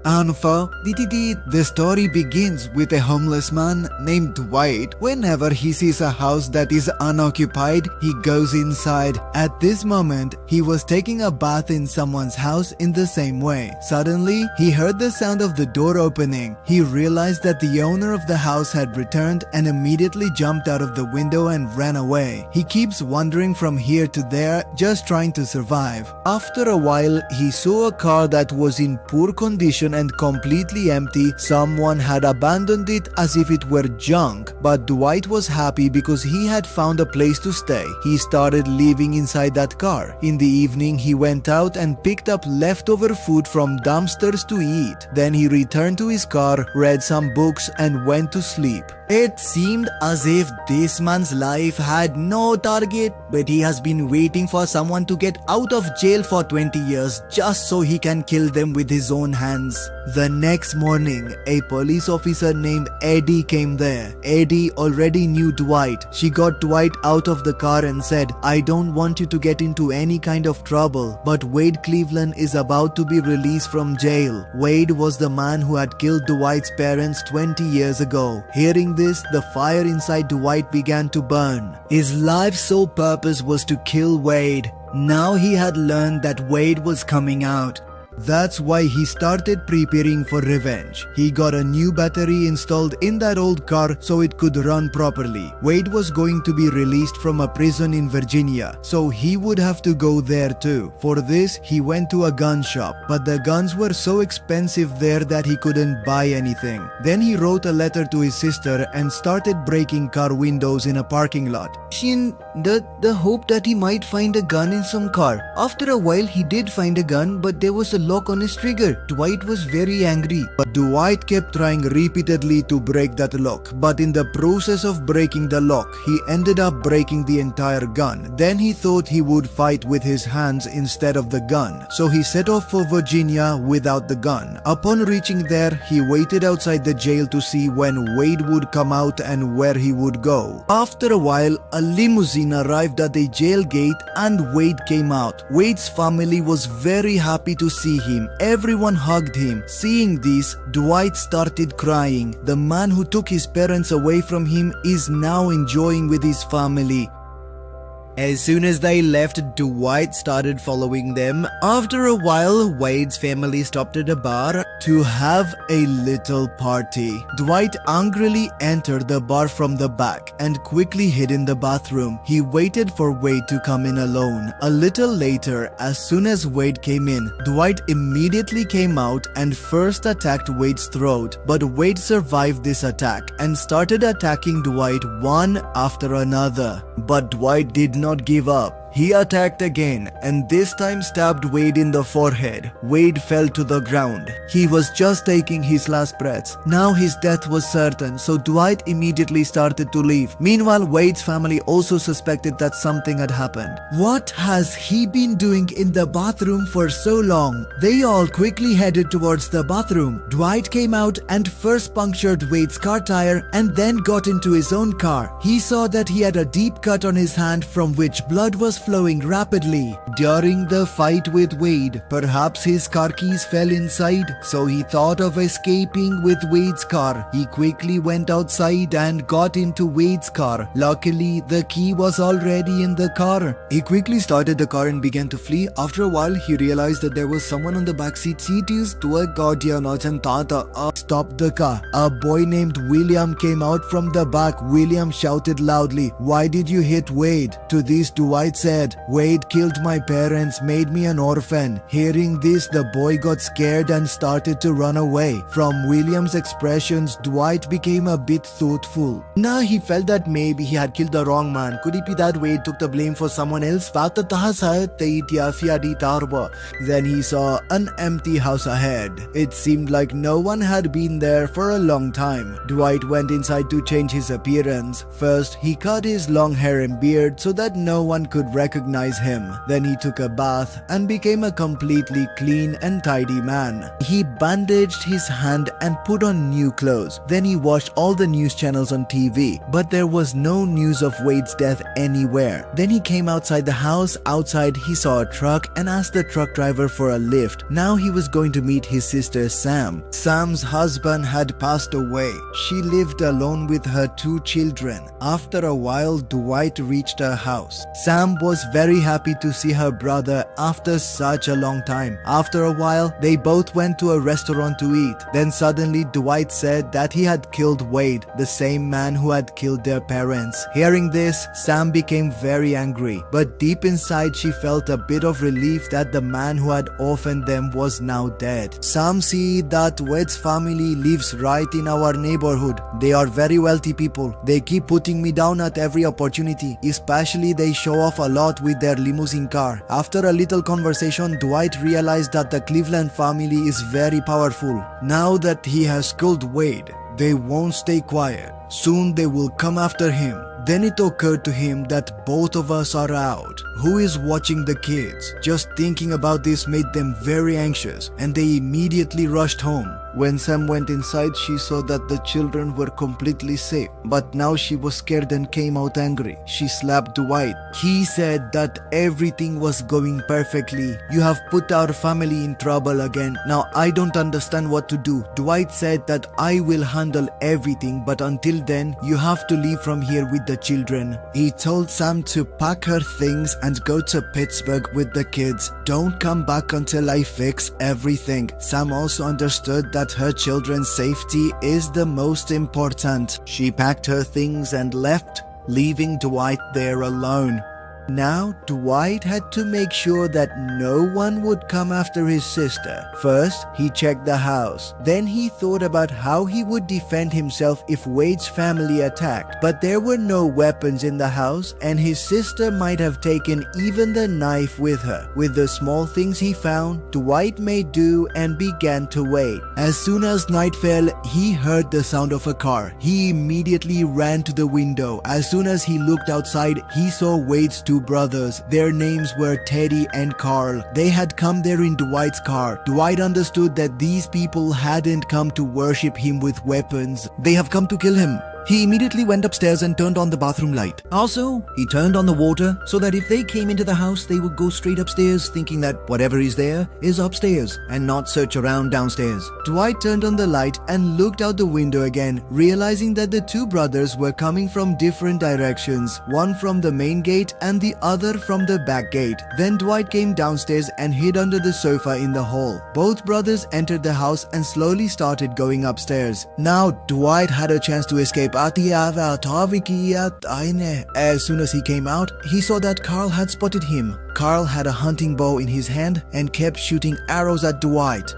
The story begins with a homeless man named Dwight. Whenever he sees a house that is unoccupied, he goes inside. At this moment, he was taking a bath in someone's house in the same way. Suddenly, he heard the sound of the door opening. He realized that the owner of the house had returned and immediately jumped out of the window and ran away. He keeps wandering from here to there, just trying to survive. After a while, he saw a car that was in poor condition and completely empty. Someone had abandoned it as if it were junk, but Dwight was happy because he had found a place to stay. He started living inside that car. In the evening, he went out and picked up leftover food from dumpsters to eat. Then he returned to his car, read some books, and went to sleep. It seemed as if this man's life had no target, but he has been waiting for someone to get out of jail for 20 years just so he can kill them with his own hands. The next morning, a police officer named Eddie came there. Eddie already knew Dwight. She got Dwight out of the car and said, "I don't want you to get into any kind of trouble, but Wade Cleveland is about to be released from jail." Wade was the man who had killed Dwight's parents 20 years ago. Hearing this, the fire inside Dwight began to burn. His life's sole purpose was to kill Wade. Now he had learned that Wade was coming out. That's why he started preparing for revenge. He got a new battery installed in that old car so it could run properly. Wade was going to be released from a prison in Virginia, so he would have to go there too. For this, he went to a gun shop, but the guns were so expensive there that he couldn't buy anything. Then he wrote a letter to his sister and started breaking car windows in a parking lot. In the hope that he might find a gun in some car. After a while, he did find a gun, but there was a lock on his trigger. Dwight was very angry, but Dwight kept trying repeatedly to break that lock. But in the process of breaking the lock, he ended up breaking the entire gun. Then he thought he would fight with his hands instead of the gun, so he set off for Virginia without the gun. Upon reaching there, he waited outside the jail to see when Wade would come out and where he would go. After a while, a limousine arrived at the jail gate and Wade came out. Wade's family was very happy to see him. Everyone hugged him. Seeing this, Dwight started crying. The man who took his parents away from him is now enjoying with his family. As soon as they left, Dwight started following them. After a while, Wade's family stopped at a bar to have a little party. Dwight angrily entered the bar from the back and quickly hid in the bathroom. He waited for Wade to come in alone. A little later, as soon as Wade came in, Dwight immediately came out and first attacked Wade's throat. But Wade survived this attack and started attacking Dwight one after another. But Dwight did not give up. He attacked again and this time stabbed Wade in the forehead. Wade fell to the ground. He was just taking his last breaths. Now his death was certain, so Dwight immediately started to leave. Meanwhile, Wade's family also suspected that something had happened. What has he been doing in the bathroom for so long? They all quickly headed towards the bathroom. Dwight came out and first punctured Wade's car tire and then got into his own car. He saw that he had a deep cut on his hand from which blood was flowing rapidly. During the fight with Wade, perhaps his car keys fell inside, so he thought of escaping with Wade's car. He quickly went outside and got into Wade's car. Luckily, the key was already in the car. He quickly started the car and began to flee. After a while, he realized that there was someone on the backseat seat. Stopped the car. A boy named William came out from the back. William shouted loudly, "Why did you hit Wade?" To this, Dwight said, "Wade killed my parents, made me an orphan." Hearing this, the boy got scared and started to run away. From William's expressions, Dwight became a bit thoughtful. Now he felt that maybe he had killed the wrong man. Could it be that Wade took the blame for someone else? Then he saw an empty house ahead. It seemed like no one had been there for a long time. Dwight went inside to change his appearance. First, he cut his long hair and beard so that no one could recognize him. Then he took a bath and became a completely clean and tidy man. He bandaged his hand and put on new clothes. Then he watched all the news channels on TV, but there was no news of Wade's death anywhere. Then he came outside the house. Outside he saw a truck and asked the truck driver for a lift. Now he was going to meet his sister Sam. Sam's husband had passed away. She lived alone with her 2 children. After a while, Dwight reached her house. Sam was very happy to see her brother after such a long time. After a while, they both went to a restaurant to eat. Then suddenly Dwight said that he had killed Wade, the same man who had killed their parents. Hearing this, Sam became very angry, but deep inside she felt a bit of relief that the man who had orphaned them was now dead. Sam see that Wade's family lives right in our neighborhood. They are very wealthy people. They keep putting me down at every opportunity, especially they show off a lot with their limousine car. After a little conversation, Dwight realized that the Cleveland family is very powerful. Now that he has killed Wade, they won't stay quiet. Soon they will come after him. Then it occurred to him that both of us are out. Who is watching the kids? Just thinking about this made them very anxious, and they immediately rushed home. When Sam went inside, she saw that the children were completely safe, but now she was scared and came out angry. She slapped Dwight. He said that everything was going perfectly. You have put our family in trouble again. Now I don't understand what to do. Dwight said that I will handle everything, but until then, you have to leave from here with the children. He told Sam to pack her things and go to Pittsburgh with the kids. Don't come back until I fix everything. Sam also understood that her children's safety is the most important. She packed her things and left, leaving Dwight there alone. Now, Dwight had to make sure that no one would come after his sister. First, he checked the house. Then he thought about how he would defend himself if Wade's family attacked. But there were no weapons in the house, and his sister might have taken even the knife with her. With the small things he found, Dwight made do and began to wait. As soon as night fell, he heard the sound of a car. He immediately ran to the window. As soon as he looked outside, he saw Wade's 2 brothers. Their names were Teddy and Carl. They had come there in Dwight's car. Dwight understood that these people hadn't come to worship him with weapons. They have come to kill him. He immediately went upstairs and turned on the bathroom light. Also, he turned on the water so that if they came into the house, they would go straight upstairs, thinking that whatever is there is upstairs and not search around downstairs. Dwight turned on the light and looked out the window again, realizing that the 2 brothers were coming from different directions, one from the main gate and the other from the back gate. Then Dwight came downstairs and hid under the sofa in the hall. Both brothers entered the house and slowly started going upstairs. Now, Dwight had a chance to escape. As soon as he came out, he saw that Carl had spotted him. Carl had a hunting bow in his hand and kept shooting arrows at Dwight.